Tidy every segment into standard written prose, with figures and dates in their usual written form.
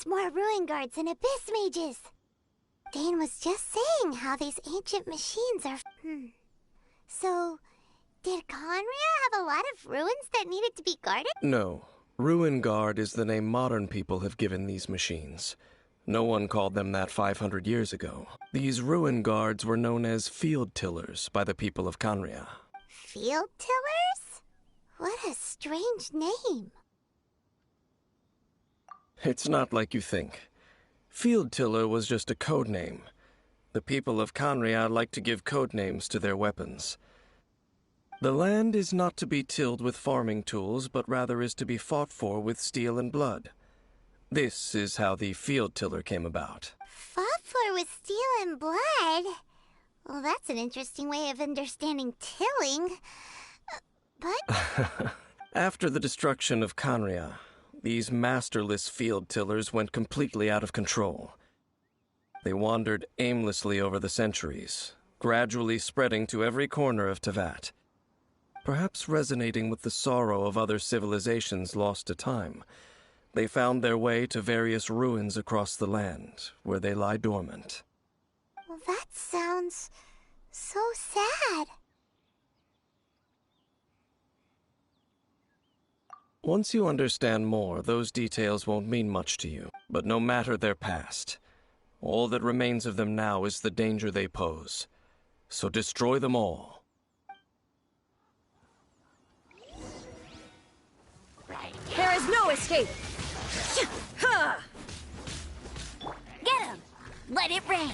needs more ruin guards and abyss mages. Dane was just saying how these ancient machines are... So, did Conria have a lot of ruins that needed to be guarded? No. Ruin Guard is the name modern people have given these machines. No one called them that 500 years ago. These Ruin Guards were known as Field Tillers by the people of Conria. Field Tillers? What a strange name. It's not like you think. Field Tiller was just a code name. The people of Conria like to give code names to their weapons. The land is not to be tilled with farming tools, but rather is to be fought for with steel and blood. This is how the Field Tiller came about. Fought for with steel and blood? Well, that's an interesting way of understanding tilling. But... After the destruction of Conria, these masterless field tillers went completely out of control. They wandered aimlessly over the centuries, gradually spreading to every corner of Teyvat. Perhaps resonating with the sorrow of other civilizations lost to time, they found their way to various ruins across the land, where they lie dormant. Well, that sounds so sad. Once you understand more, those details won't mean much to you. But no matter their past, all that remains of them now is the danger they pose. So destroy them all. There is no escape! Get him! Let it rain!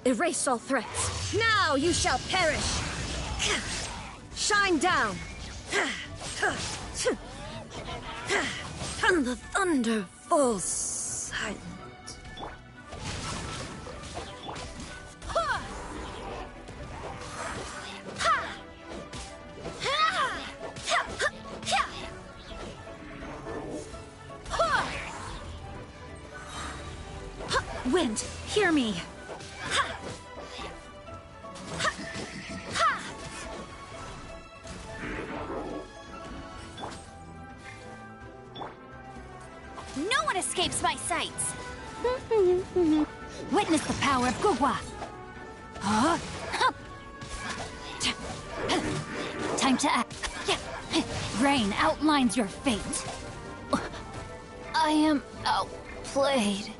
Erase all threats. Now you shall perish! Shine down! And the thunder falls silent. Wind, hear me! No one escapes my sights! Witness the power of Gugwa! Time to act. Rain outlines your fate. I am outplayed.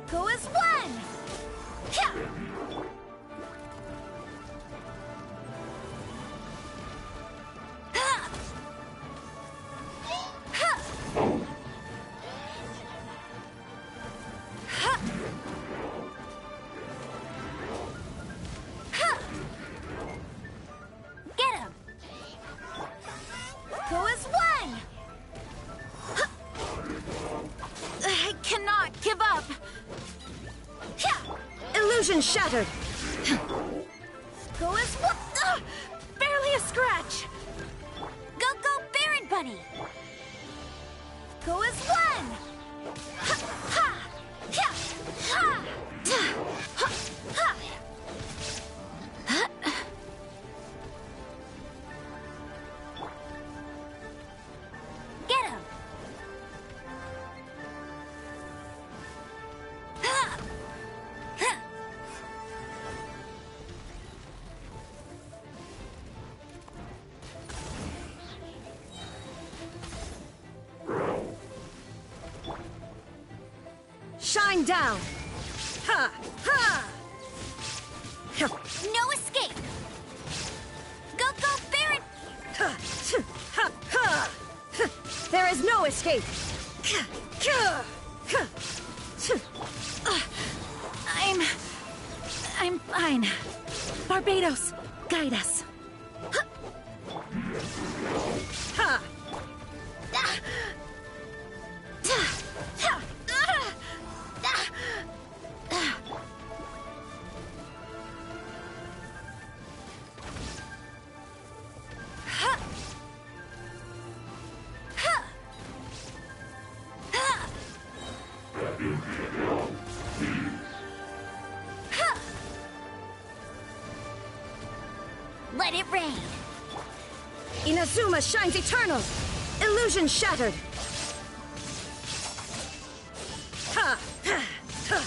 Go as one! Get him! Go as one! I cannot give up. Illusion shattered. Go as one! Barely a scratch. Go, Baron Bunny! Go as one! Get him! Shine down. Ha! Ha! No escape! Go, Baron! There is no escape. I'm fine. Barbados, guide us. Ha! it rain! Inazuma shines eternal! Illusion shattered! Ha! Ha! Ha!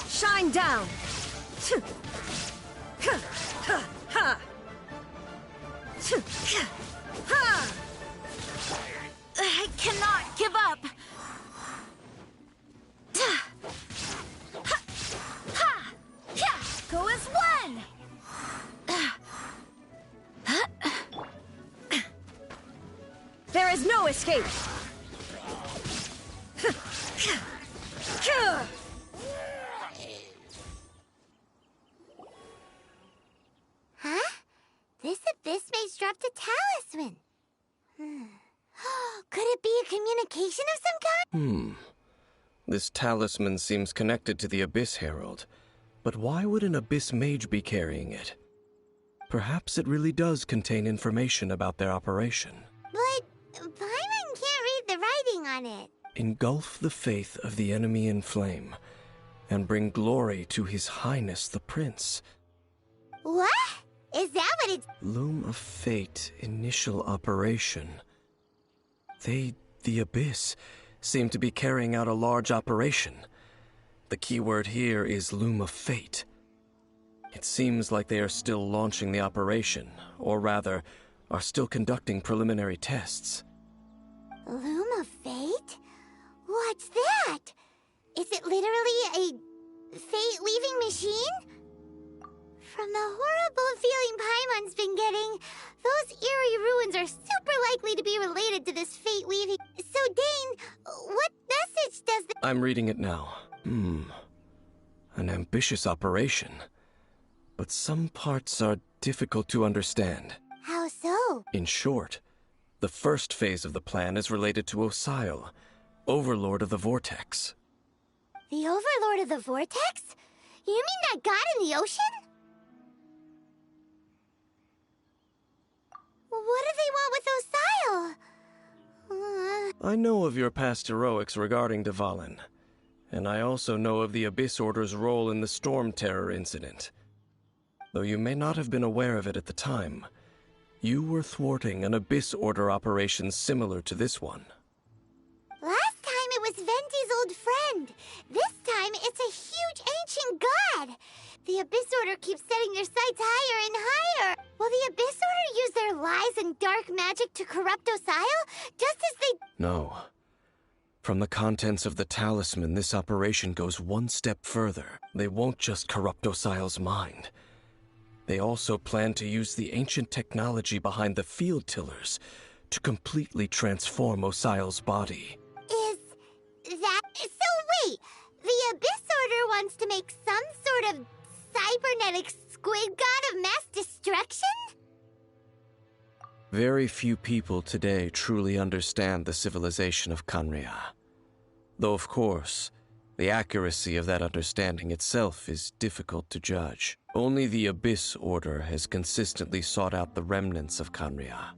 Shine down! I cannot give up. Go as one. There is no escape! Huh? This abyss mage dropped a talisman. Could it be a communication of some kind? This talisman seems connected to the Abyss Herald. But why would an Abyss Mage be carrying it? Perhaps it really does contain information about their operation. But Paimon can't read the writing on it. Engulf the faith of the enemy in flame, and bring glory to His Highness the Prince. What? Is that what it's... Loom of Fate initial operation. They, the Abyss, seem to be carrying out a large operation. The keyword here is Loom of Fate. It seems like they are still launching the operation, or rather, are still conducting preliminary tests. Loom of Fate? What's that? Is it literally a fate-weaving machine? From the horrible feeling Paimon's been getting, those eerie ruins are super likely to be related to this fate-weaving. So, Dane, what message does the... I'm reading it now. An ambitious operation. But some parts are difficult to understand. How so? In short, the first phase of the plan is related to Osile, Overlord of the Vortex. The Overlord of the Vortex? You mean that god in the ocean? What do they want with Osile? I know of your past heroics regarding Dvalin, and I also know of the Abyss Order's role in the Storm Terror incident. Though you may not have been aware of it at the time, you were thwarting an Abyss Order operation similar to this one. Last time it was Venti's old friend. This time it's a huge ancient god. The Abyss Order keeps setting their sights higher and higher. Will the Abyss Order use their lies and dark magic to corrupt Osile, just as they... No. From the contents of the talisman, this operation goes one step further. They won't just corrupt Osile's mind. They also plan to use the ancient technology behind the field tillers to completely transform Osile's body. Is that... So wait, the Abyss Order wants to make some sort of cybernetic squid god of mass destruction? Very few people today truly understand the civilization of Khaenri'ah. Though, of course, the accuracy of that understanding itself is difficult to judge. Only the Abyss Order has consistently sought out the remnants of Khaenri'ah.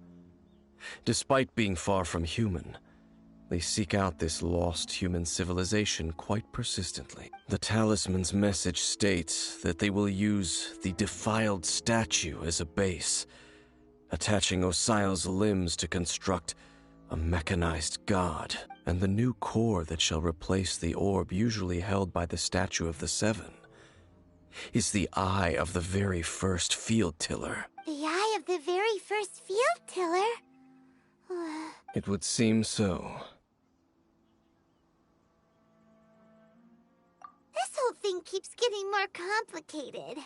Despite being far from human, they seek out this lost human civilization quite persistently. The talisman's message states that they will use the defiled statue as a base, attaching Osile's limbs to construct a mechanized god, and the new core that shall replace the orb usually held by the Statue of the Seven is the eye of the very first field tiller. The eye of the very first field tiller? It would seem so. This whole thing keeps getting more complicated.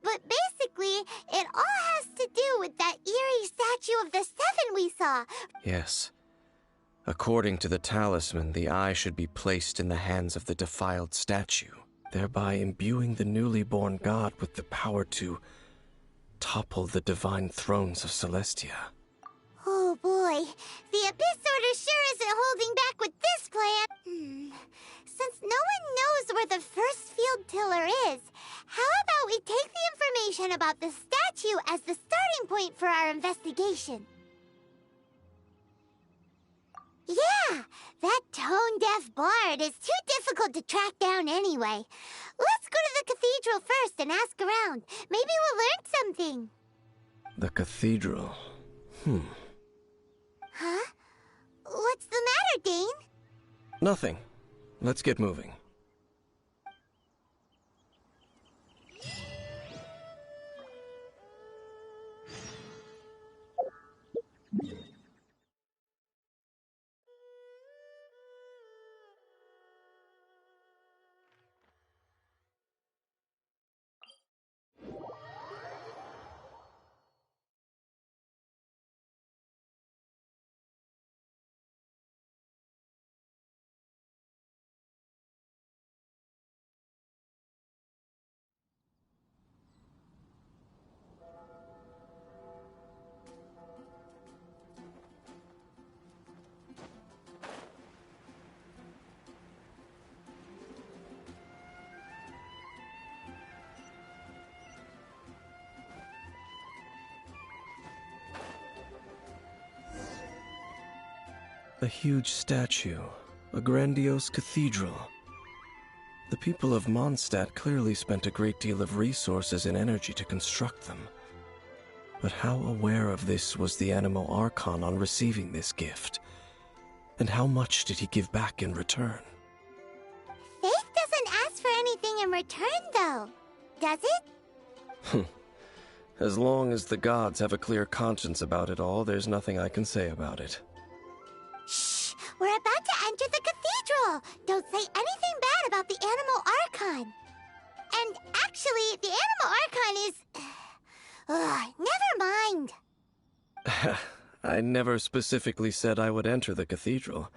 But basically, it all has to do with that eerie statue of the Seven we saw. Yes. According to the talisman, the eye should be placed in the hands of the defiled statue, thereby imbuing the newly born god with the power to topple the divine thrones of Celestia. Oh boy, the Abyss Order sure isn't holding back with this plan. Since no one knows where the first field tiller is, how about we take the information about the statue as the starting tone-deaf bard is too difficult to track down anyway. Let's go to the cathedral first and ask around. Maybe we'll learn something. The cathedral. Huh? What's the matter, Dane? Nothing. Let's get moving. A huge statue, a grandiose cathedral. The people of Mondstadt clearly spent a great deal of resources and energy to construct them. But how aware of this was the Anemo Archon on receiving this gift? And how much did he give back in return? Faith doesn't ask for anything in return, though. Does it? As long as the gods have a clear conscience about it all, there's nothing I can say about it. Shh! We're about to enter the cathedral! Don't say anything bad about the Anemo Archon! And actually, the Anemo Archon is... never mind! I never specifically said I would enter the cathedral.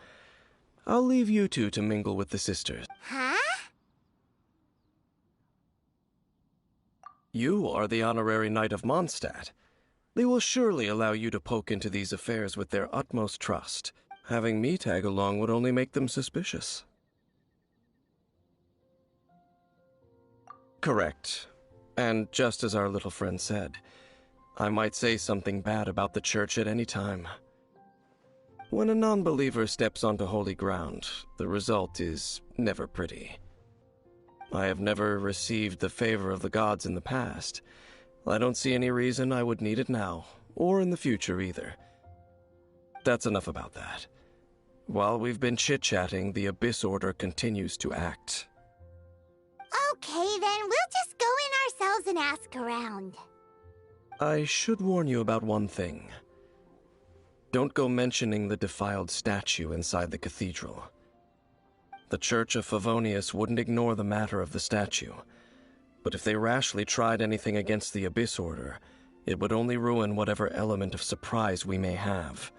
I'll leave you two to mingle with the sisters. Huh? You are the honorary knight of Mondstadt. They will surely allow you to poke into these affairs with their utmost trust. Having me tag along would only make them suspicious. Correct. And just as our little friend said, I might say something bad about the church at any time. When a non-believer steps onto holy ground, the result is never pretty. I have never received the favor of the gods in the past. I don't see any reason I would need it now, or in the future either. That's enough about that. While we've been chit-chatting, the Abyss Order continues to act. Okay, then we'll just go in ourselves and ask around. I should warn you about one thing. Don't go mentioning the defiled statue inside the cathedral. The Church of Favonius wouldn't ignore the matter of the statue, but if they rashly tried anything against the Abyss Order, it would only ruin whatever element of surprise we may have.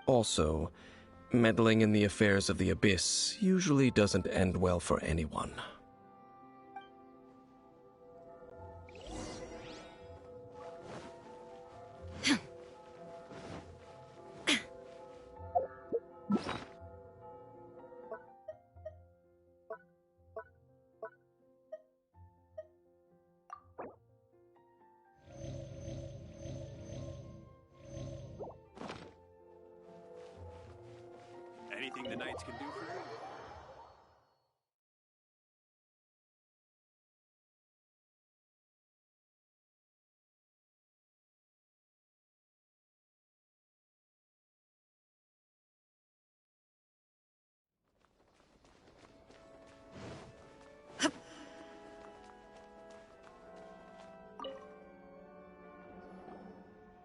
Also, meddling in the affairs of the Abyss usually doesn't end well for anyone. Anything the knights can do for you?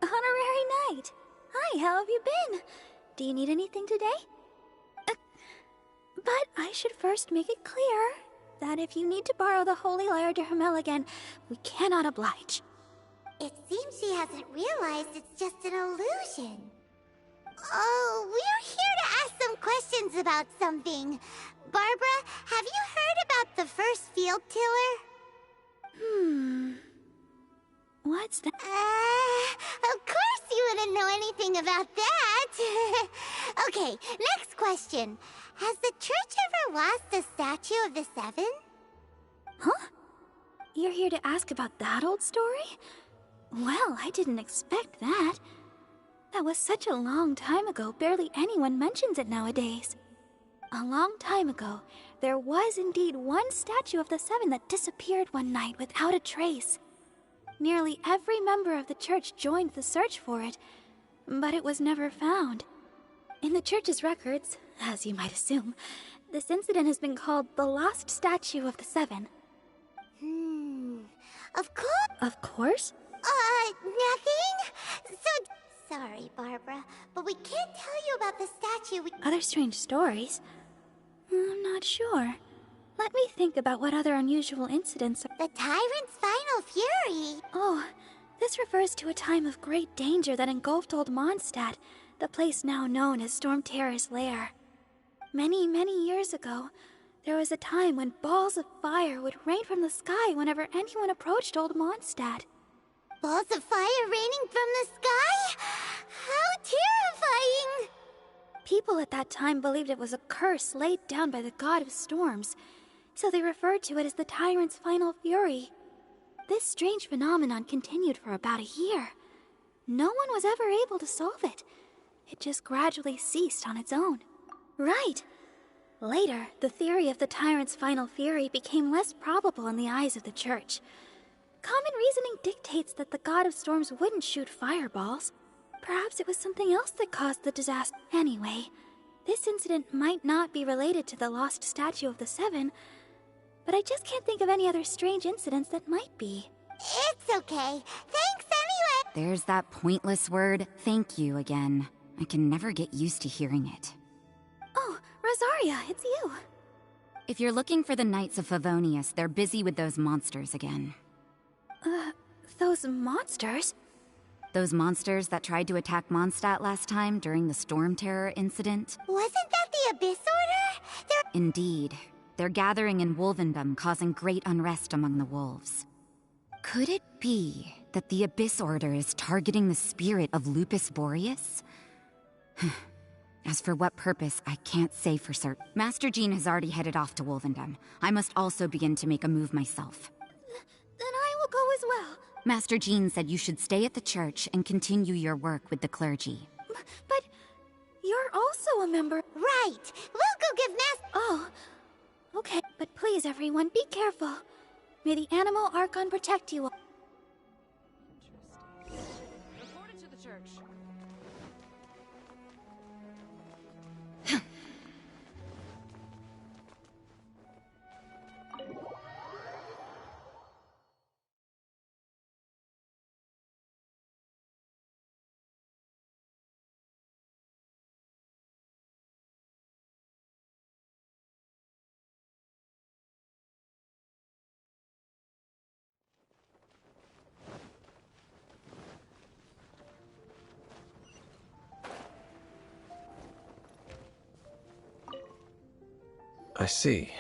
Honorary Knight! Hi, how have you been? Do you need anything today? But I should first make it clear that if you need to borrow the Holy Lyre to Hermel again, we cannot oblige. It seems she hasn't realized it's just an illusion. Oh, we're here to ask some questions about something. Barbara, have you heard about the first field tiller? What's that? Of course you wouldn't know anything about that. Okay, next question. Has the church ever lost a statue of the Seven? Huh? You're here to ask about that old story? Well, I didn't expect that. That was such a long time ago, barely anyone mentions it nowadays. A long time ago, there was indeed one statue of the Seven that disappeared one night without a trace. Nearly every member of the church joined the search for it, but it was never found. In the church's records, as you might assume, this incident has been called the Lost Statue of the Seven. Of course. Of course? Nothing? Sorry, Barbara, but we can't tell you about the statue. Other strange stories? I'm not sure. Let me think about what other unusual incidents are. The Tyrant's final fury. Oh, this refers to a time of great danger that engulfed Old Mondstadt, the place now known as Storm Terror's lair. Many, many years ago, there was a time when balls of fire would rain from the sky whenever anyone approached Old Mondstadt. Balls of fire raining from the sky? How terrifying! People at that time believed it was a curse laid down by the god of storms, so they referred to it as the Tyrant's final fury. This strange phenomenon continued for about a year. No one was ever able to solve it. It just gradually ceased on its own. Right. Later, the theory of the Tyrant's final fury became less probable in the eyes of the church. Common reasoning dictates that the god of storms wouldn't shoot fireballs. Perhaps it was something else that caused the disaster. Anyway, this incident might not be related to the lost statue of the Seven, but I just can't think of any other strange incidents that might be. It's okay. Thanks anyway. There's that pointless word, thank you, again. I can never get used to hearing it. Oh, Rosaria, it's you. If you're looking for the Knights of Favonius, they're busy with those monsters again. Those monsters? Those monsters that tried to attack Mondstadt last time during the Storm Terror incident? Wasn't that the Abyss Order? Indeed. They're gathering in Wolvendom, causing great unrest among the wolves. Could it be that the Abyss Order is targeting the spirit of Lupus Boreas? As for what purpose, I can't say for certain. Master Jean has already headed off to Wolvendom. I must also begin to make a move myself. Then I will go as well. Master Jean said you should stay at the church and continue your work with the clergy. But you're also a member. Right. We'll go give Oh, okay. But please, everyone, be careful. May the Animal Archon protect you all. Reported to the church. I see.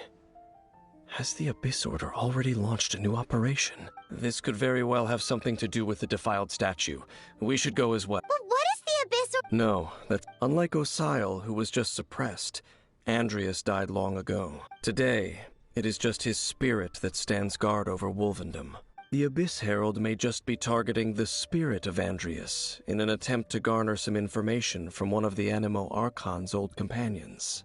Has the Abyss Order already launched a new operation? This could very well have something to do with the defiled statue. We should go as well. But what is the Abyss Order? No, that's unlike Osile, who was just suppressed. Andreas died long ago. Today, it is just his spirit that stands guard over Wolvendom. The Abyss Herald may just be targeting the spirit of Andreas in an attempt to garner some information from one of the Animo Archon's old companions.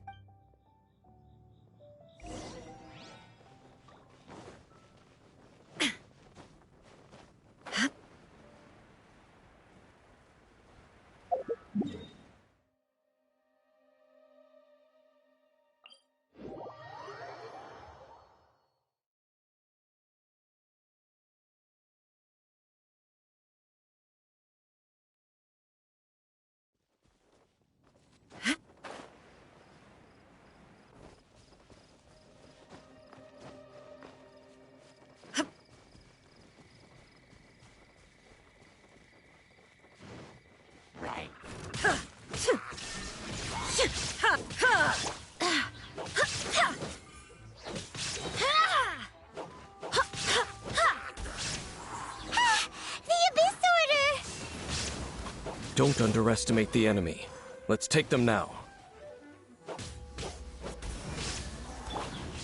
Don't underestimate the enemy. Let's take them now.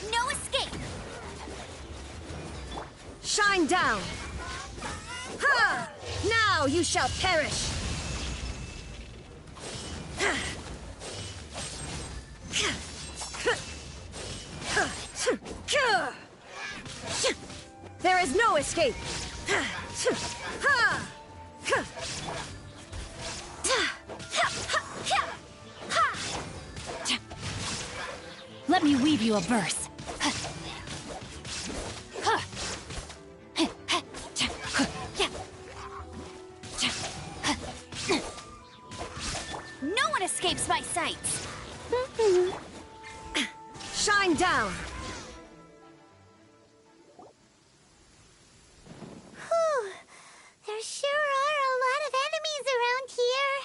No escape! Shine down! Ha! Now you shall perish! escape! Let me weave you a verse. No one escapes my sights! Shine down! Whew. There sure are a lot of enemies around here.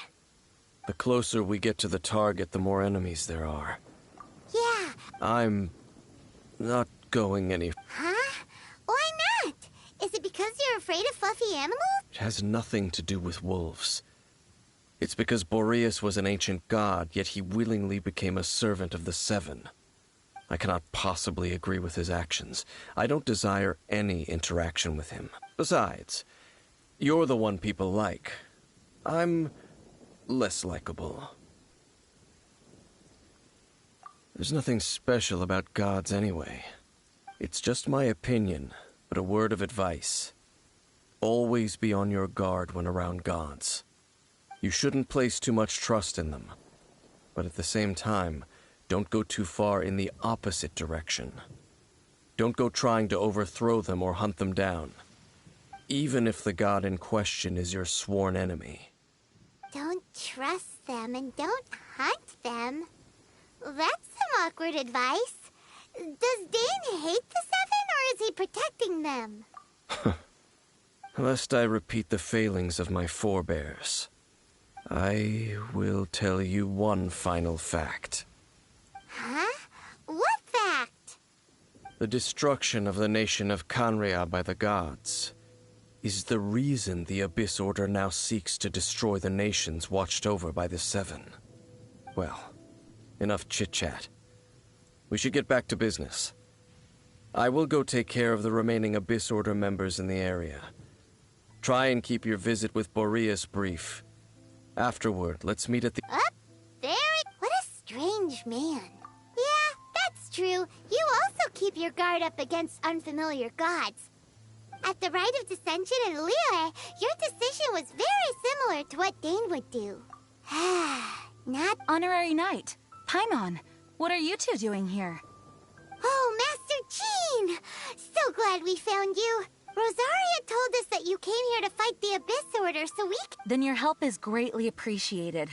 The closer we get to the target, the more enemies there are. Yeah. I'm not going any... Huh? Why not? Is it because you're afraid of fluffy animals? It has nothing to do with wolves. It's because Boreas was an ancient god, yet he willingly became a servant of the Seven. I cannot possibly agree with his actions. I don't desire any interaction with him. Besides, you're the one people like. I'm less likable. There's nothing special about gods anyway. It's just my opinion, but a word of advice. Always be on your guard when around gods. You shouldn't place too much trust in them. But at the same time, don't go too far in the opposite direction. Don't go trying to overthrow them or hunt them down, even if the god in question is your sworn enemy. Don't trust them and don't hunt them. That's some awkward advice. Does Dane hate the Seven, or is he protecting them? Lest I repeat the failings of my forebears, I will tell you one final fact. Huh? What fact? The destruction of the nation of Canria by the gods is the reason the Abyss Order now seeks to destroy the nations watched over by the Seven. Well, enough chit-chat. We should get back to business. I will go take care of the remaining Abyss Order members in the area. Try and keep your visit with Boreas brief. Afterward, let's meet at the... Up there? What a strange man. Yeah, that's true. You also keep your guard up against unfamiliar gods. At the Rite of Dissension in Liyue, your decision was very similar to what Dane would do. Not... Honorary Knight, Paimon, what are you two doing here? Oh, Master Jean! So glad we found you. Rosaria told us that you came here to fight the Abyss Order, so we Then your help is greatly appreciated.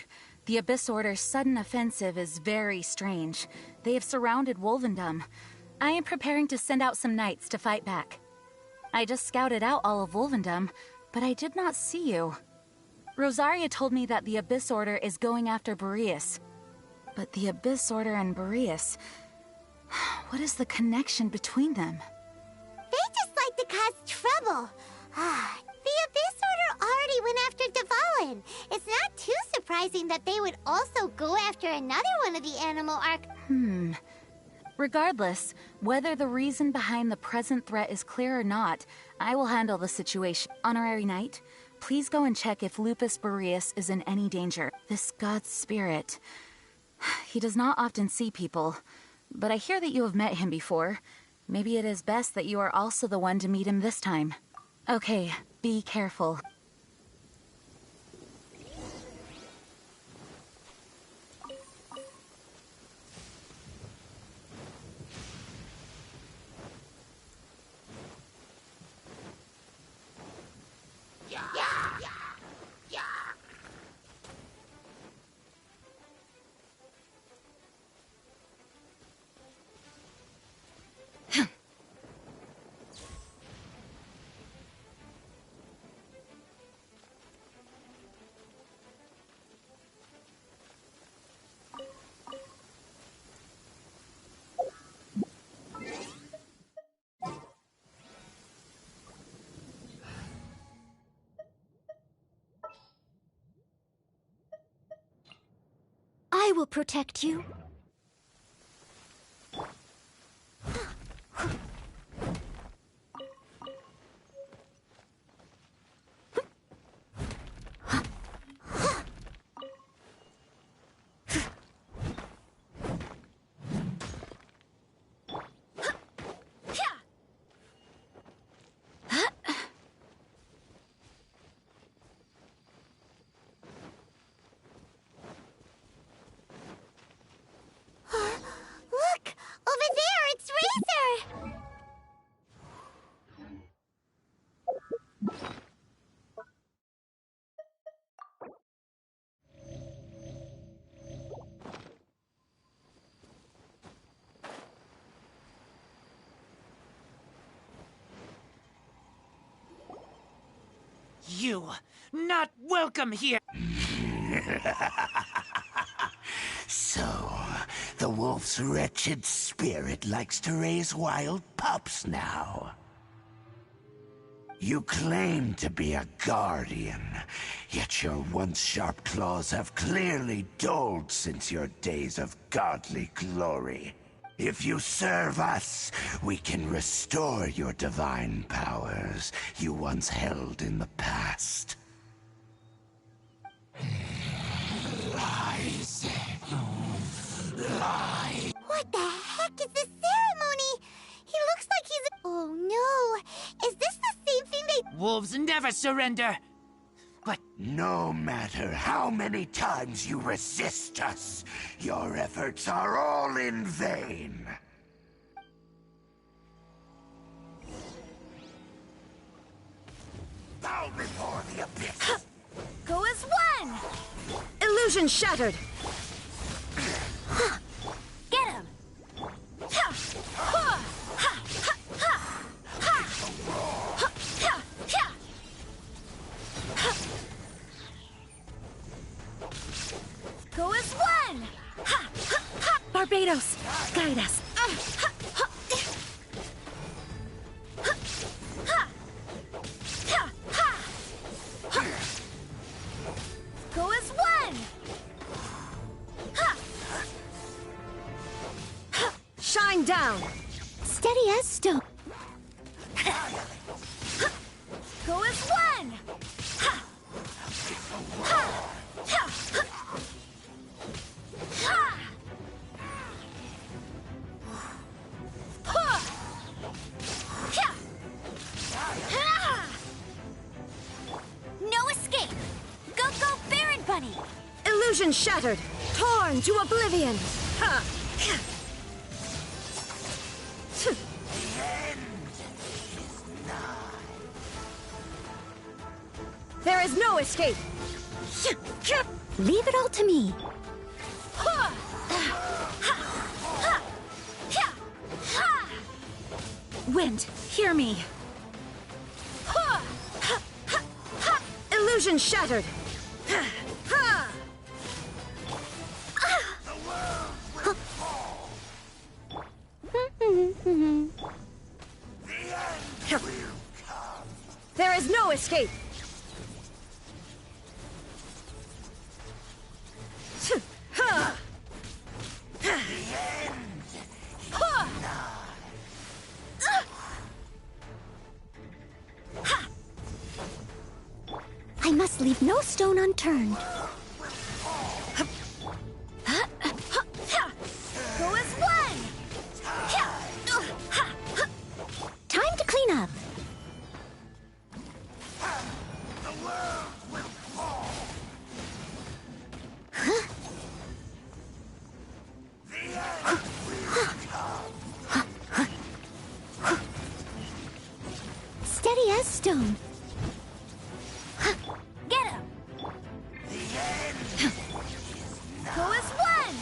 The Abyss Order's sudden offensive is very strange. They have surrounded Wolvendom. I am preparing to send out some knights to fight back. I just scouted out all of Wolvendom, but I did not see you. Rosaria told me that the Abyss Order is going after Boreas. But the Abyss Order and Boreas... What is the connection between them? They just like to cause trouble. The Abyss Order already went after Dvalin. It's not too surprising that they would also go after another one of the animal arc... Regardless, whether the reason behind the present threat is clear or not, I will handle the situation. Honorary Knight, please go and check if Lupus Boreas is in any danger. This god's spirit... He does not often see people, but I hear that you have met him before. Maybe it is best that you are also the one to meet him this time. Okay, be careful. I will protect you. you. Not welcome here. So, the wolf's wretched spirit likes to raise wild pups now. You claim to be a guardian, yet your once sharp claws have clearly dulled since your days of godly glory. If you serve us, we can restore your divine powers you once held in the past. Lies. Lies. What the heck is this ceremony? He looks like he's... Oh no! Is this the same thing they... Wolves never surrender. But No matter how many times you resist us, your efforts are all in vain. Bow before the abyss. Go as one! Illusion shattered! Get him! Go as one! Barbados, guide us. Go as one! Shine down! Steady as stone. Go as one! No escape! Go, go, Baron Bunny! Illusion shattered! Torn to oblivion! Ha! There is no escape! Leave it all to me. Wind, hear me! Illusion shattered! There is no escape! I must leave no stone unturned. Go as one! Time to clean up. Steady as stone. Get him! Go as one!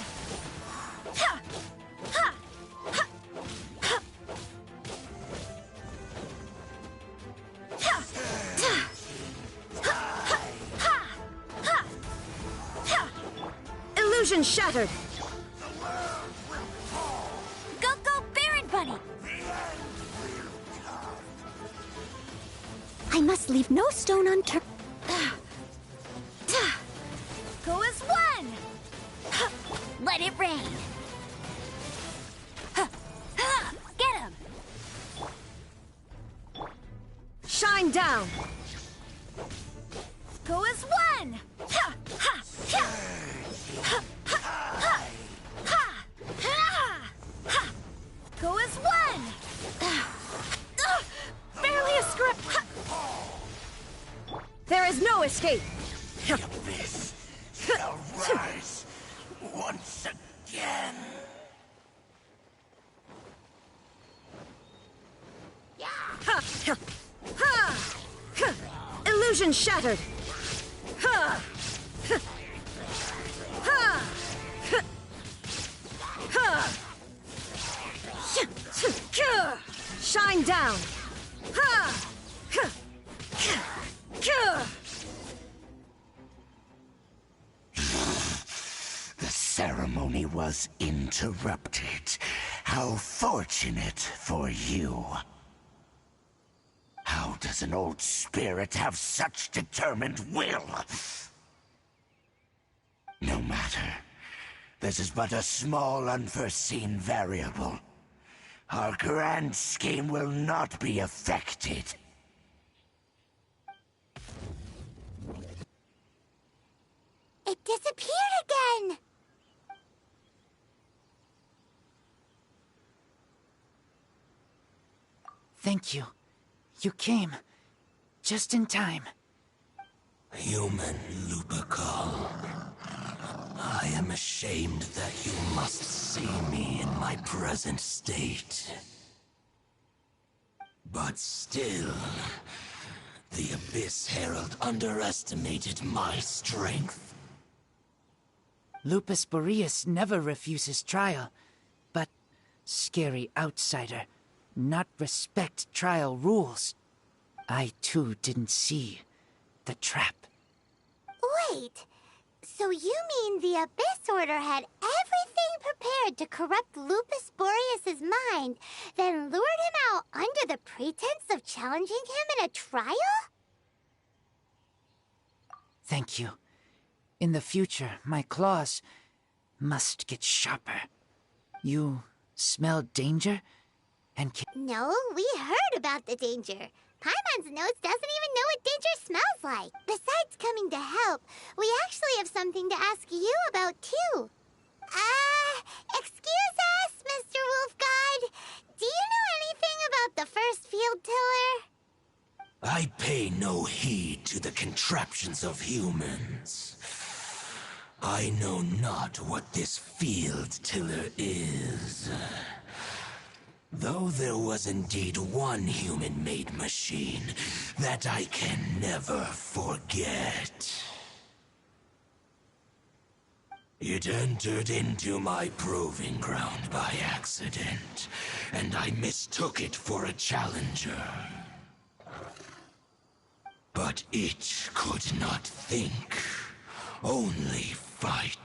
Illusion shattered! Go, go, Baron Bunny! I must leave no stone unturned. Go as one! Let it rain! Get him! Shine down! Go as one! Go as one! Barely a script! There is no escape! The abyss shall rise once again. Illusion shattered! Shine down! ceremony was interrupted. How fortunate for you. How does an old spirit have such determined will? No matter. This is but a small unforeseen variable. Our grand scheme will not be affected. It disappeared again! Thank you. You came. Just in time. Human Lupercal. I am ashamed that you must see me in my present state. But still, the Abyss Herald underestimated my strength. Lupus Boreas never refuses trial, but scary outsider, not respect trial rules. I too didn't see the trap. Wait, so you mean the Abyss Order had everything prepared to corrupt Lupus Boreas' mind, then lured him out under the pretense of challenging him in a trial? Thank you. In the future, my claws must get sharper. You smell danger and No, we heard about the danger. Paimon's nose doesn't even know what danger smells like. Besides coming to help, we actually have something to ask you about, too. Excuse us, Mr. Wolf God. Do you know anything about the first field tiller? I pay no heed to the contraptions of humans. I know not what this field tiller is. Though there was indeed one human-made machine that I can never forget. It entered into my proving ground by accident, and I mistook it for a challenger. But it could not think, only fight.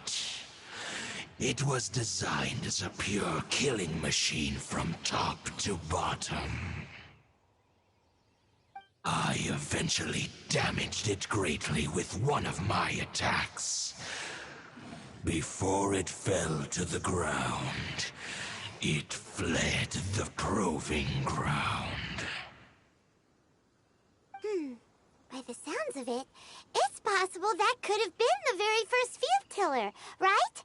It was designed as a pure killing machine from top to bottom. I eventually damaged it greatly with one of my attacks. Before it fell to the ground, it fled the proving ground. By the sounds of it, it's possible that could have been the very first field tiller, right?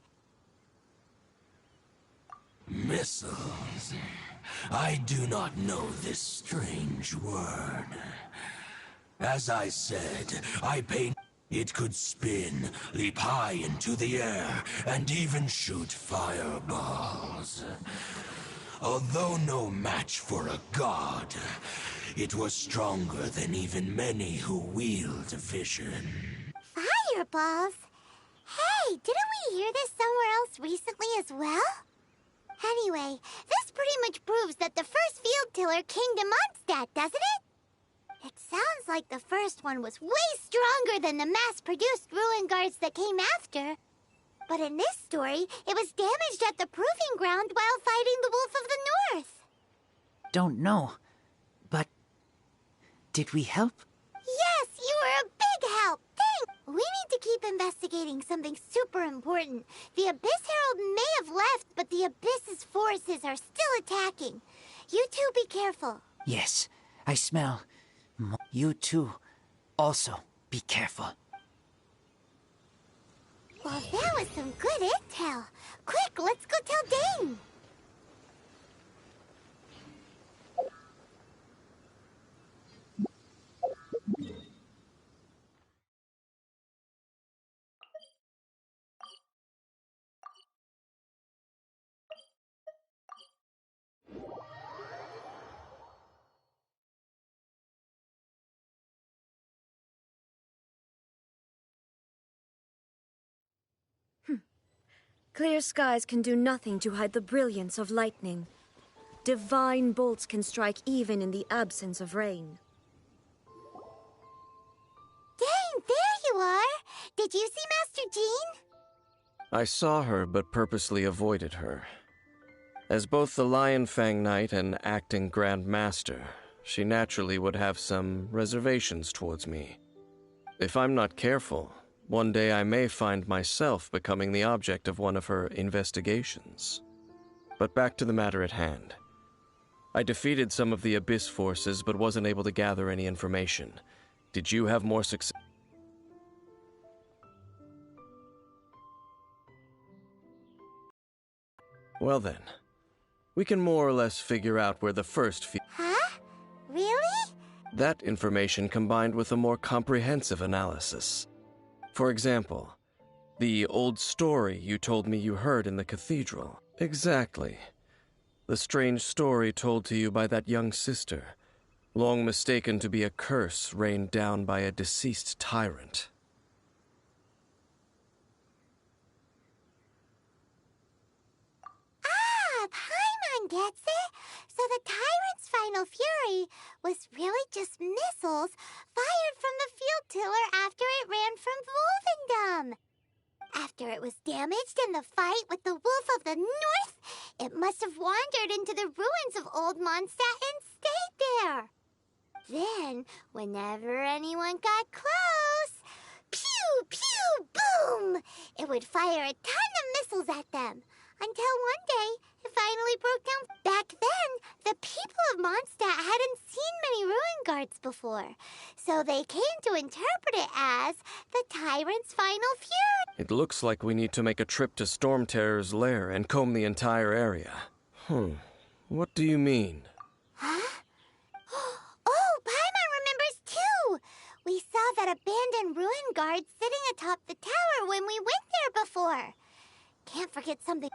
Missiles. I do not know this strange word. As I said, I pay... It could spin, leap high into the air, and even shoot fireballs. Although no match for a god, it was stronger than even many who wield vision. Fireballs? Hey, didn't we hear this somewhere else recently as well? Anyway, this pretty much proves that the first field tiller came to Mondstadt, doesn't it? It sounds like the first one was way stronger than the mass-produced ruin guards that came after. But in this story, it was damaged at the proving ground while fighting the Wolf of the North. Don't know, but did we help? Yes, you were a big help. Thanks. We need to keep investigating something super important. The Abyss Herald may have left, but the Abyss's forces are still attacking. You two be careful. Yes, I smell. You too. Also, be careful. Well, that was some good intel. Quick, let's go tell Dane. Clear skies can do nothing to hide the brilliance of lightning. Divine bolts can strike even in the absence of rain. Dane, there you are! Did you see Master Jean? I saw her but purposely avoided her. As both the Lion Fang Knight and acting Grand Master, she naturally would have some reservations towards me. If I'm not careful, one day I may find myself becoming the object of one of her investigations. But back to the matter at hand. I defeated some of the Abyss forces but wasn't able to gather any information. Did you have more success? Well then, we can more or less figure out where the first Huh? Really? That information combined with a more comprehensive analysis. For example, the old story you told me you heard in the cathedral. Exactly. The strange story told to you by that young sister, long mistaken to be a curse rained down by a deceased tyrant. Ah, Paimon gets it! So the tyrant's final fury was really just missiles fired from the field tiller after it ran from Wolvendom. After it was damaged in the fight with the Wolf of the North, it must have wandered into the ruins of Old Mondstadt and stayed there. Then, whenever anyone got close, pew, pew, boom! It would fire a ton of missiles at them, until one day it finally broke down. Back then, the people of Mondstadt hadn't seen many ruin guards before, so they came to interpret it as the tyrant's final fury. It looks like we need to make a trip to Storm Terror's lair and comb the entire area. What do you mean? Huh? Oh, Paimon remembers too! We saw that abandoned ruin guard sitting atop the tower when we went there before. Can't forget something.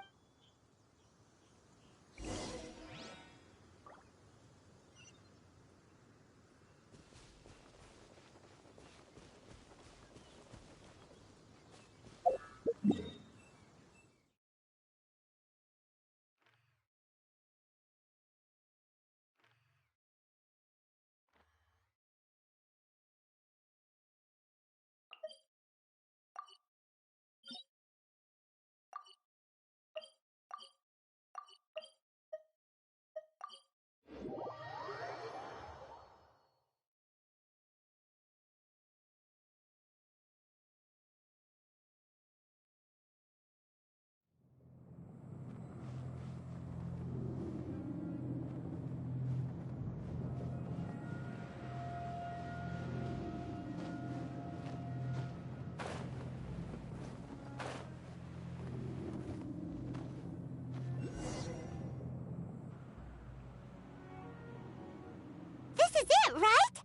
This is it, right?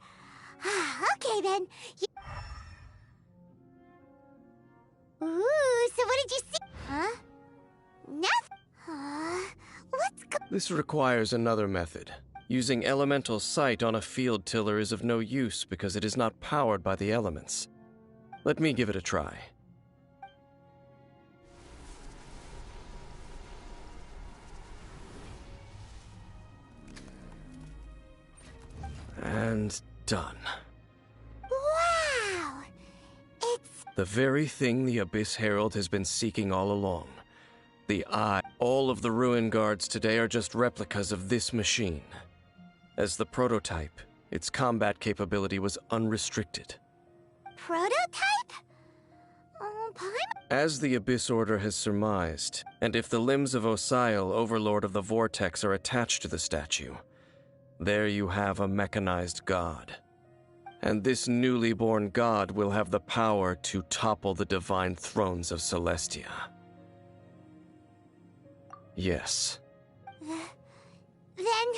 Okay then. Ooh, so what did you see? Huh? Nothing. Let's go. This requires another method. Using elemental sight on a field tiller is of no use because it is not powered by the elements. Let me give it a try. And done. Wow! It's... The very thing the Abyss Herald has been seeking all along. The Eye. All of the Ruin Guards today are just replicas of this machine. As the prototype, its combat capability was unrestricted. Prototype? Oh, Paimon... As the Abyss Order has surmised, and if the limbs of Osial, Overlord of the Vortex, are attached to the statue, there you have a mechanized god. And this newly born god will have the power to topple the divine thrones of Celestia. Yes. Then,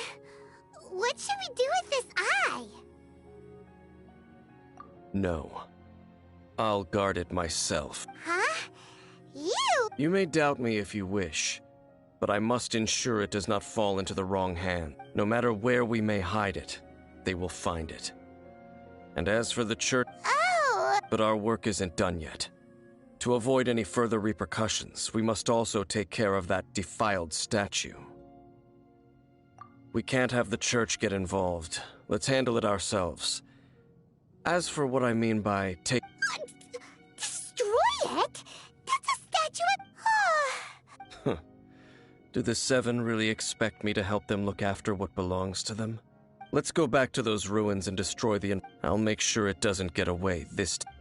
what should we do with this eye? No. I'll guard it myself. Huh? You? You may doubt me if you wish, but I must ensure it does not fall into the wrong hand. No matter where we may hide it, they will find it. And as for the church... Oh! But our work isn't done yet. To avoid any further repercussions, we must also take care of that defiled statue. We can't have the church get involved. Let's handle it ourselves. As for what I mean by take... Destroy it? That's a statue of... Do the Seven really expect me to help them look after what belongs to them? Let's go back to those ruins and destroy the... I'll make sure it doesn't get away this time.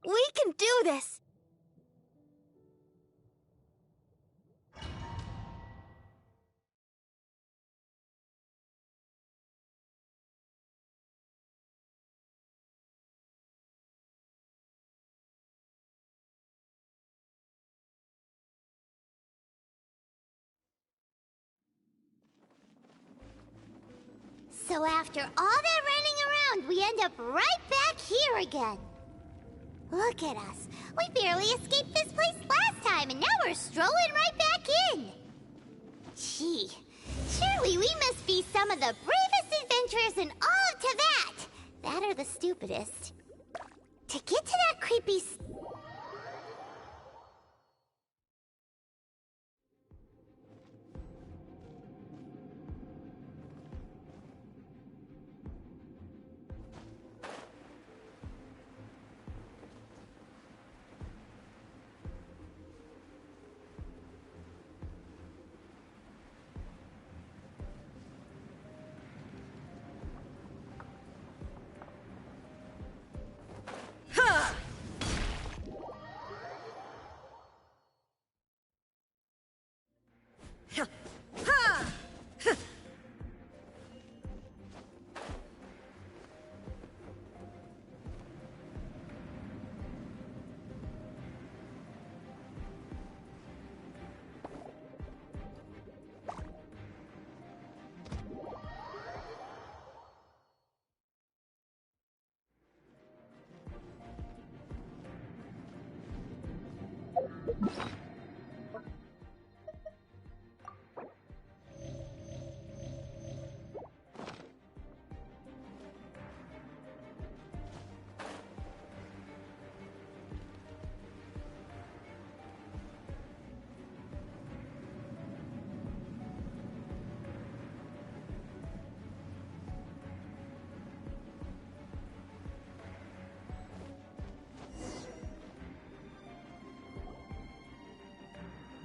We can do this! So after all that running around, we end up right back here again. Look at us. We barely escaped this place last time, and now we're strolling right back in. Gee, surely we must be some of the bravest adventurers in all of Teyvat. That or the stupidest. To get to that creepy...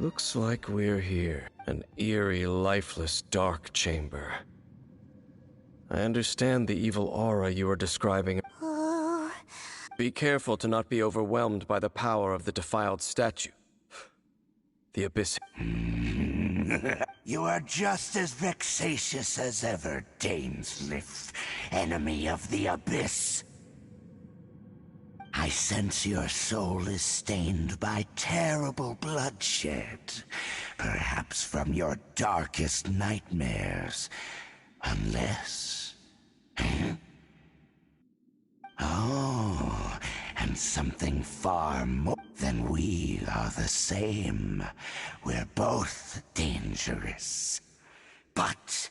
Looks like we're here. An eerie, lifeless, dark chamber. I understand the evil aura you are describing. Oh, Be careful to not be overwhelmed by the power of the defiled statue. The Abyss. You are just as vexatious as ever, Dainsleif, enemy of the Abyss. I sense your soul is stained by terrible bloodshed, perhaps from your darkest nightmares, unless... Oh, and something far more than we are the same. We're both dangerous. But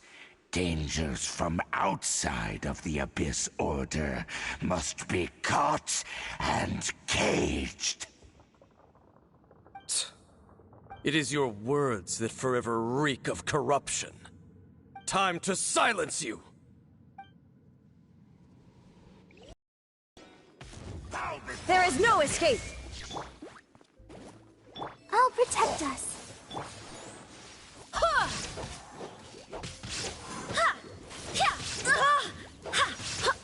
Dangers from outside of the Abyss Order must be caught and caged. It is your words that forever reek of corruption. Time to silence you! There is no escape! I'll protect us. Ha! Ha! Yeah! Ha! Ha! Ha!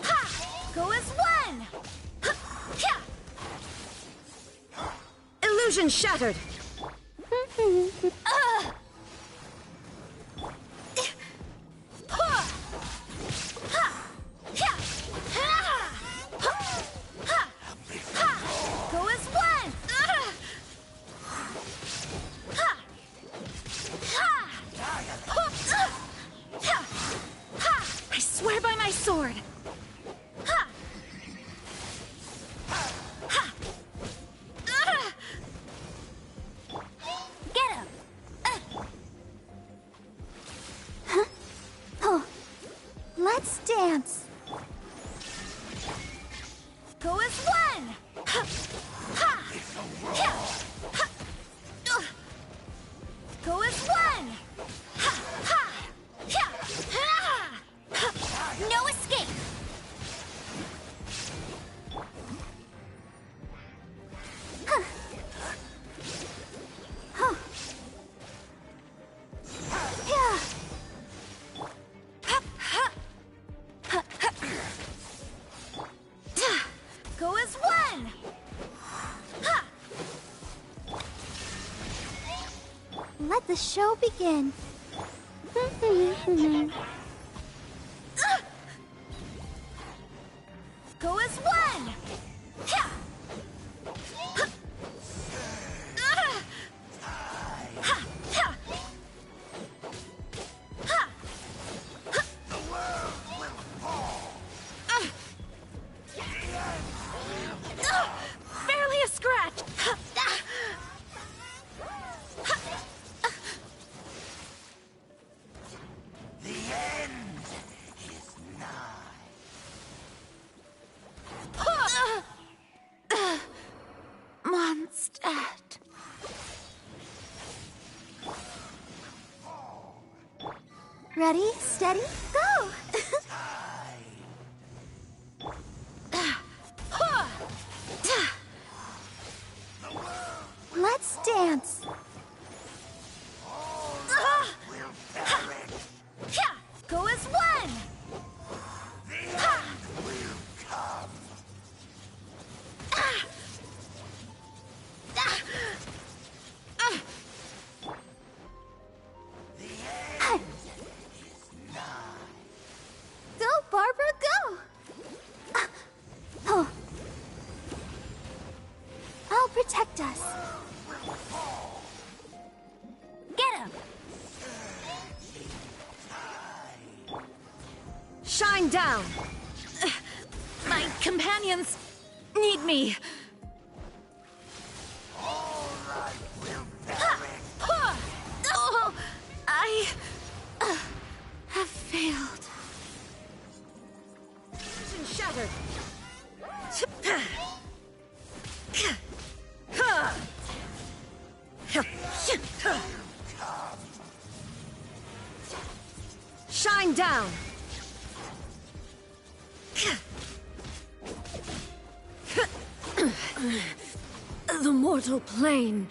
Ha! Go as one! Illusion shattered! Go as one! I swear by my sword. Get him! Oh, let's dance. Go as one! Go as one! No escape! Yeah. Go as one! Let the show begin. Go as one! Barely a scratch. The end is nigh. Mondstadt. Ready, steady, go! Let's dance. Go as one! Go, Barbara, go! Oh. I'll protect us. Get him! Shine down! My companions need me. Oh, I have failed. Illusion shattered! Shine down! The mortal plane,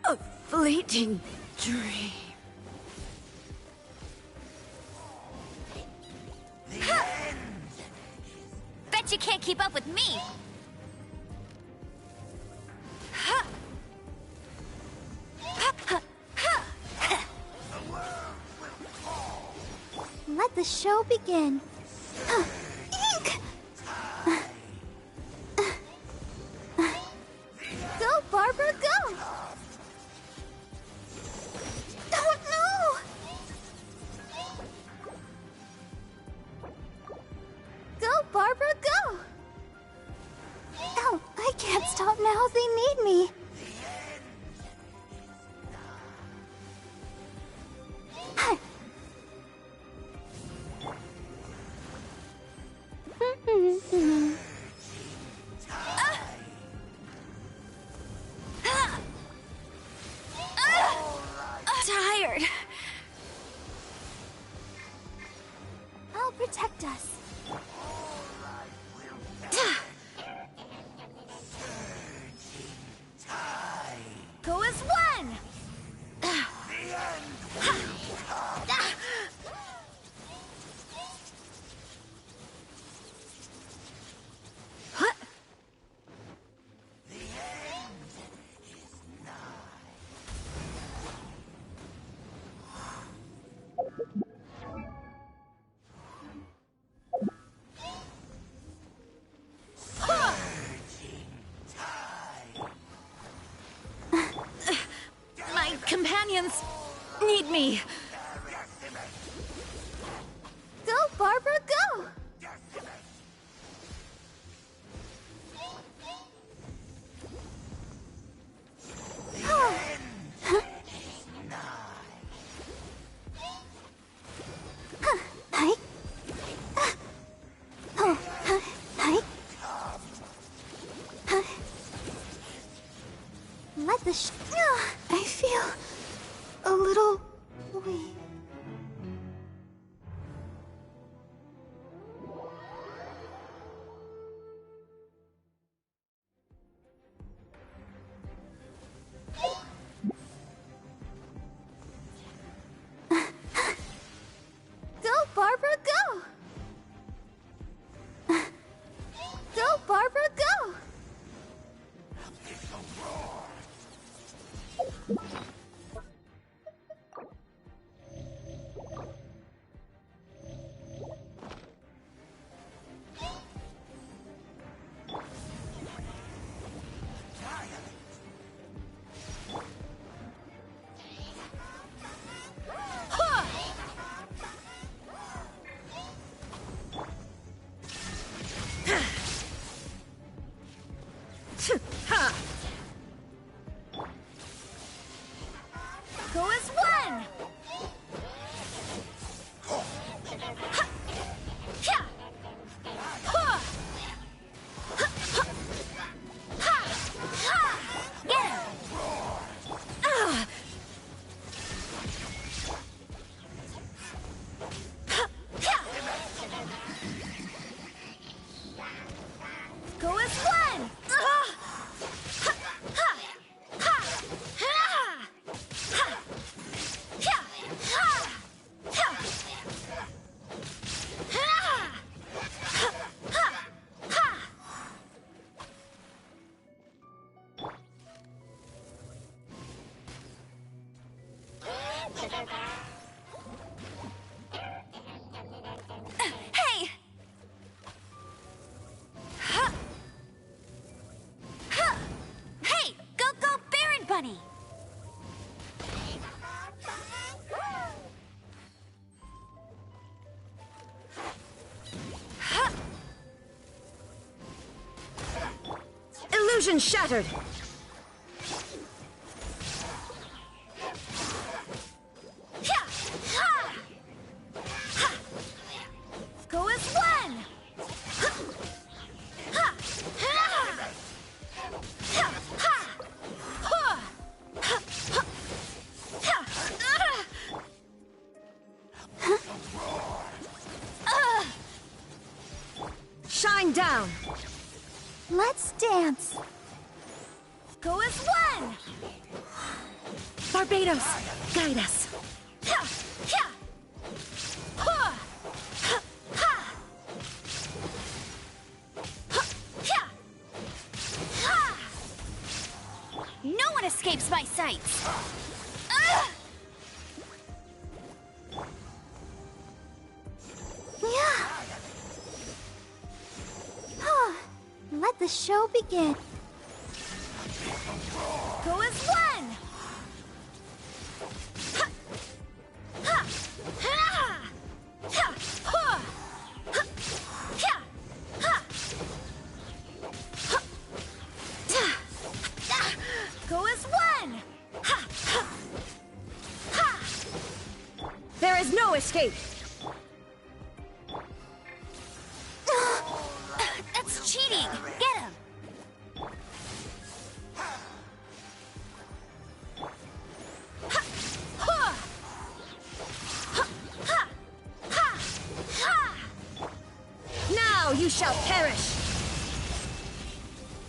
a fleeting dream. Bet you can't keep up with me. Let the show begin. Ink! Go, Barbara, go! Oh, no! stop now, they need me. Tired. I'll protect us. Go as one. My companions need me. Go, Barbara, go! Hi. Oh, hi. Let the I feel a little weak. Go, Barbara, go! Go, Barbara, go! Go as one. Get him. Go as one. Hey! Hey! Go, go, Baron Bunny! Illusion shattered! Go as one! Shine down! Let's dance. Go as one! Barbados, guide us. No one escapes my sights! Yeah. Let the show begin. Go as one! is no escape! That's cheating! Get him! Now you shall perish!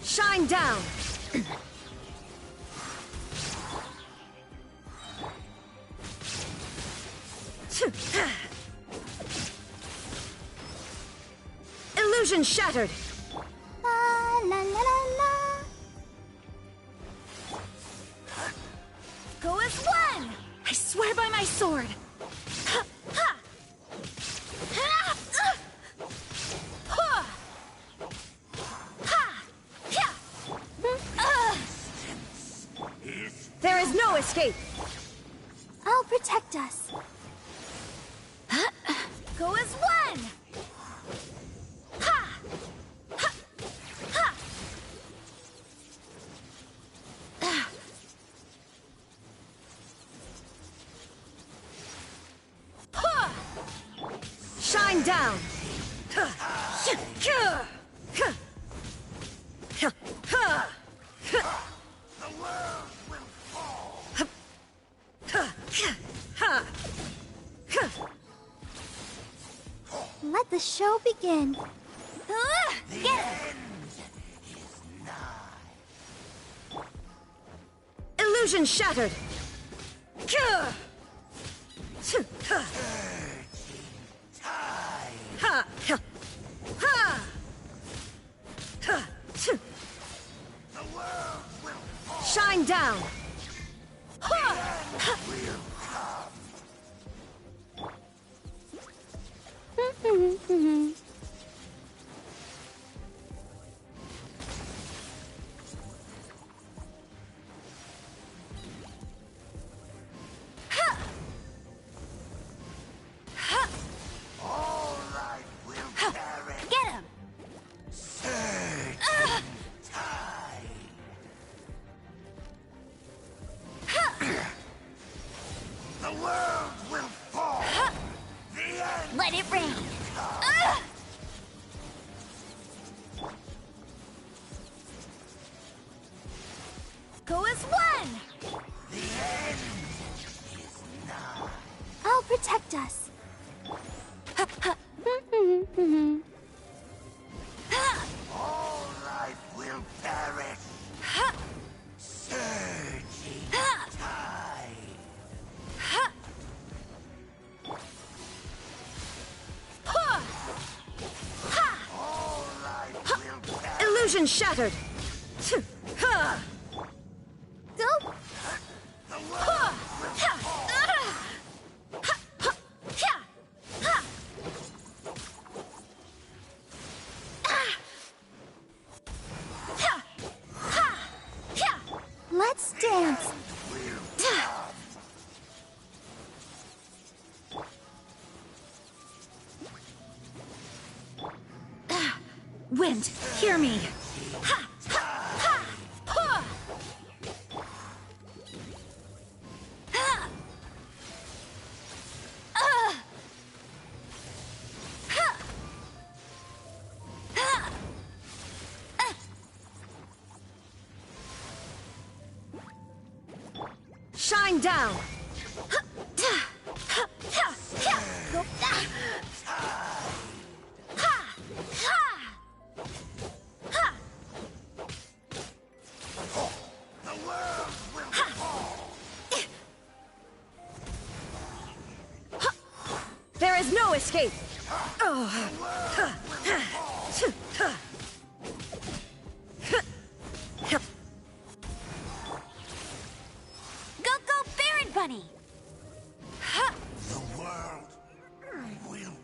Shine down! Illusion shattered! La la la la la. Go as one! I swear by my sword! There is no escape! I'll protect us. Go as one! Shine down! Let the show begin. Get him! Illusion shattered! Shine down! All right, we'll perish. Get him! The world will fall. The end. Let it rain! Go as one! The end is nigh. I'll protect us. All life will perish. Surging tide. All life will perish. Illusion shattered! Go. The world Let's dance. Wind, hear me! Shine down! The world will fall. There is no escape! Go, go, Baron Bunny! The world will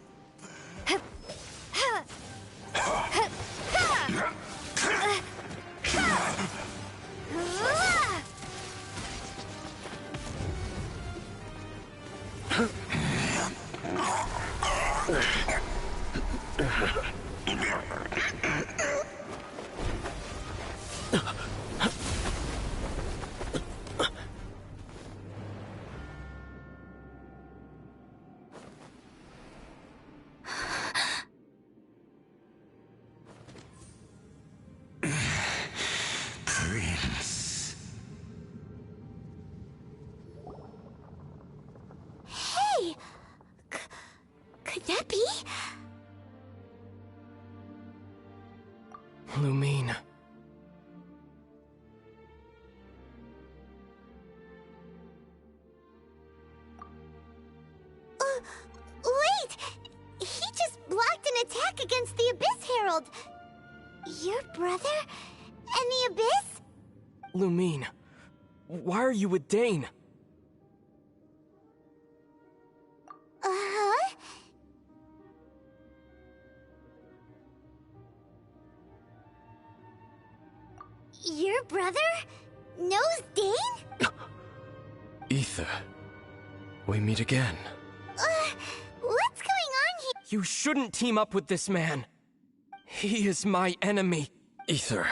brother? And the Abyss? Lumine, why are you with Dane? Uh-huh. Your brother knows Dane? Ether, we meet again. What's going on here? You shouldn't team up with this man. He is my enemy. Ether.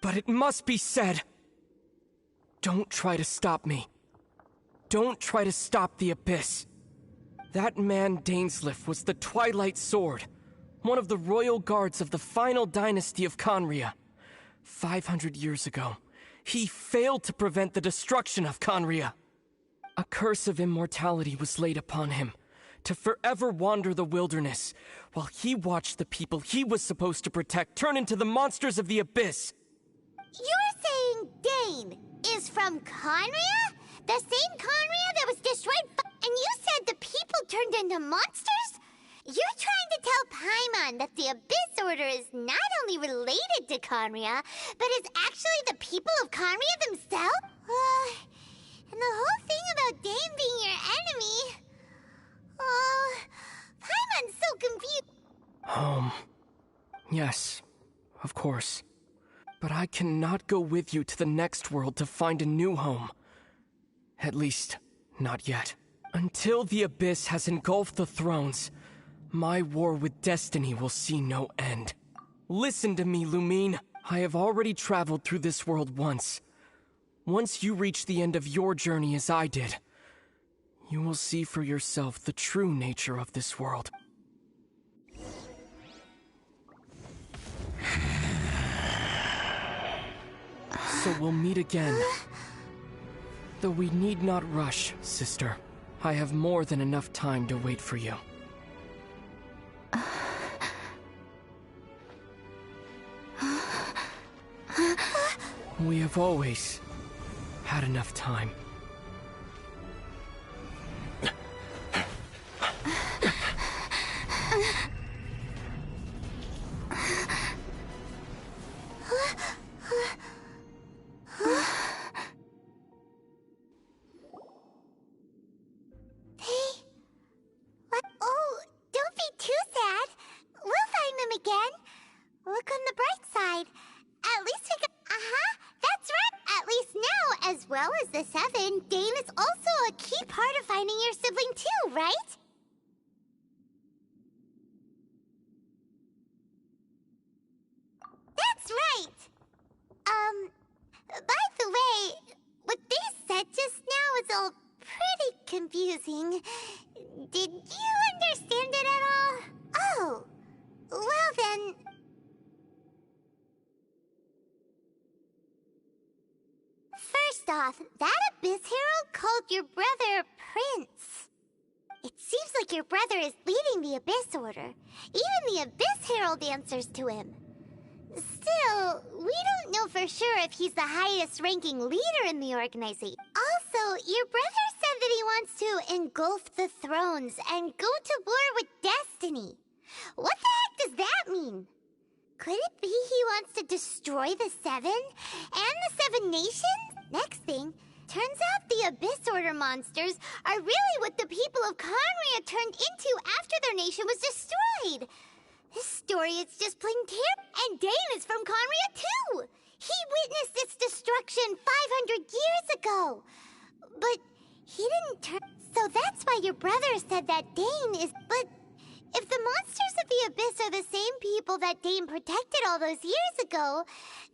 But it must be said. Don't try to stop me. Don't try to stop the Abyss. That man Dainsleif was the Twilight Sword, one of the royal guards of the final dynasty of Conria. 500 years ago, he failed to prevent the destruction of Conria. A curse of immortality was laid upon him, to forever wander the wilderness, while he watched the people he was supposed to protect turn into the monsters of the Abyss. You're saying Dane is from Conria? The same Conria that was destroyed and you said the people turned into monsters? You're trying to tell Paimon that the Abyss Order is not only related to Conria, but is actually the people of Conria themselves? And the whole thing about Dane being your enemy... Paimon's so confused. Yes, of course. But I cannot go with you to the next world to find a new home. At least, not yet. Until the Abyss has engulfed the thrones, my war with destiny will see no end. Listen to me, Lumine. I have already traveled through this world once. Once you reach the end of your journey as I did, you will see for yourself the true nature of this world. So we'll meet again. Though we need not rush, sister. I have more than enough time to wait for you. We have always had enough time. Oh, don't be too sad. We'll find them again. Look on the bright side. At least we got... that's right. At least now, as well as the Seven, Dane is also a key part of finding your sibling too, right? That's right. By the way, what they said just now is all pretty confusing. Did you understand it at all? Oh, well then... First off, that Abyss Herald called your brother Prince. It seems like your brother is leading the Abyss Order. Even the Abyss Herald answers to him. Still, we don't know for sure if he's the highest-ranking leader in the organization. Also, your brother said that he wants to engulf the thrones and go to war with destiny. What the heck does that mean? Could it be he wants to destroy the Seven and the Seven Nations? Next thing, turns out the Abyss Order monsters are really what the people of Conria turned into after their nation was destroyed. This story is just plain terrible. And Dane is from Conria too! He witnessed its destruction 500 years ago! But he didn't turn... So that's why your brother said that Dane is... But if the monsters of the Abyss are the same people that Dane protected all those years ago,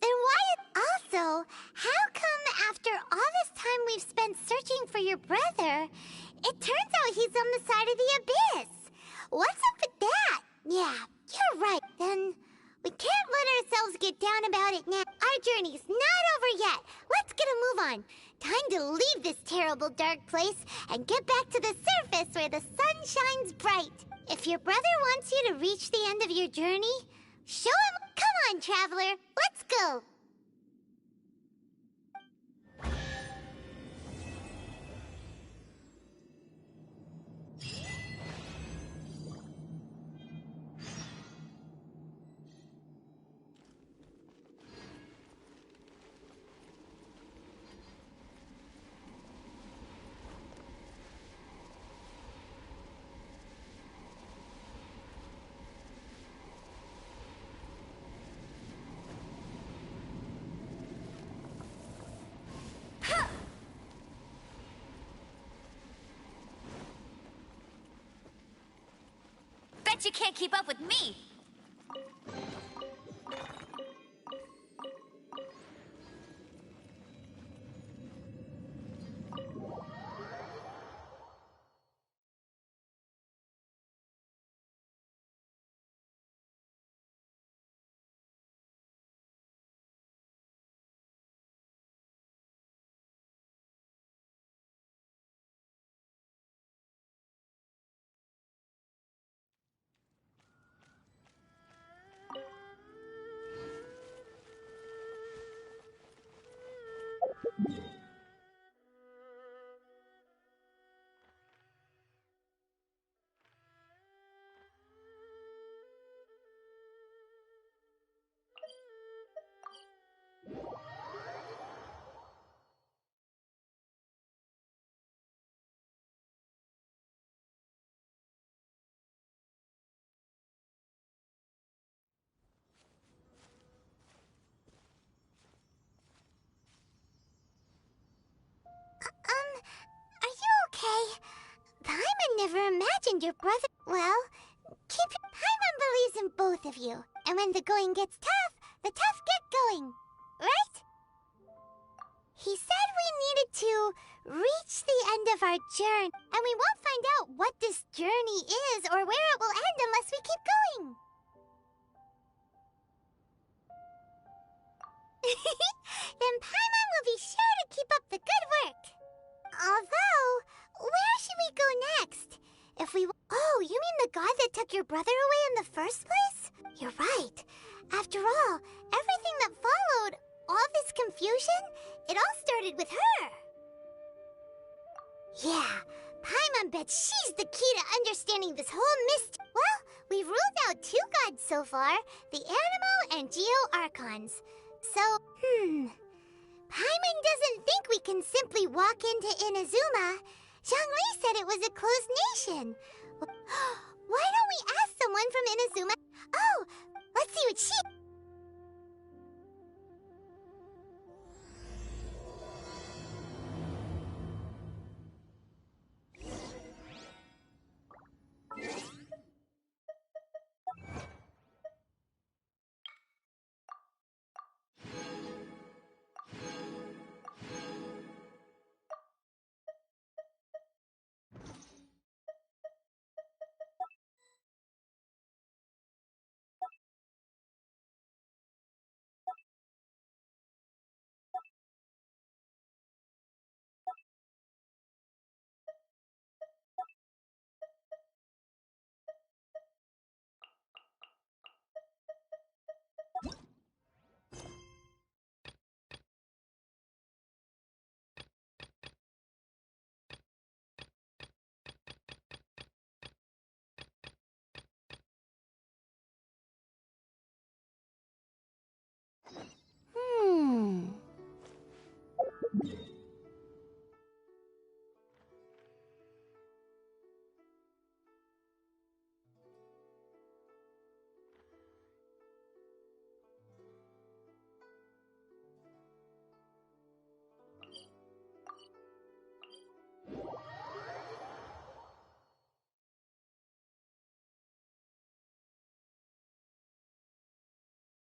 then why... Also, how come after all this time we've spent searching for your brother, it turns out he's on the side of the Abyss? What's up with that? Yeah, you're right. Then we can't let ourselves get down about it now. Our journey's not over yet. Let's get a move on. Time to leave this terrible dark place and get back to the surface where the sun shines bright. If your brother wants you to reach the end of your journey, show him. Come on, traveler. Let's go. Bet you can't keep up with me! Are you okay? Paimon never imagined your brother... Well, Paimon believes in both of you. And when the going gets tough, the tough get going. Right? He said we needed to reach the end of our journey. And we won't find out what this journey is or where it will end unless we keep going. Then Paimon will be sure to keep up the good work. Although, where should we go next? If we... Oh, you mean the god that took your brother away in the first place? You're right. After all, everything that followed, all this confusion, it all started with her. Yeah, Paimon bets she's the key to understanding this whole mystery. Well, we've ruled out 2 gods so far, the Animo and Geo Archons. So, Paimon doesn't think we can simply walk into Inazuma. Zhongli said it was a closed nation. Why don't we ask someone from Inazuma? Oh, let's see what she...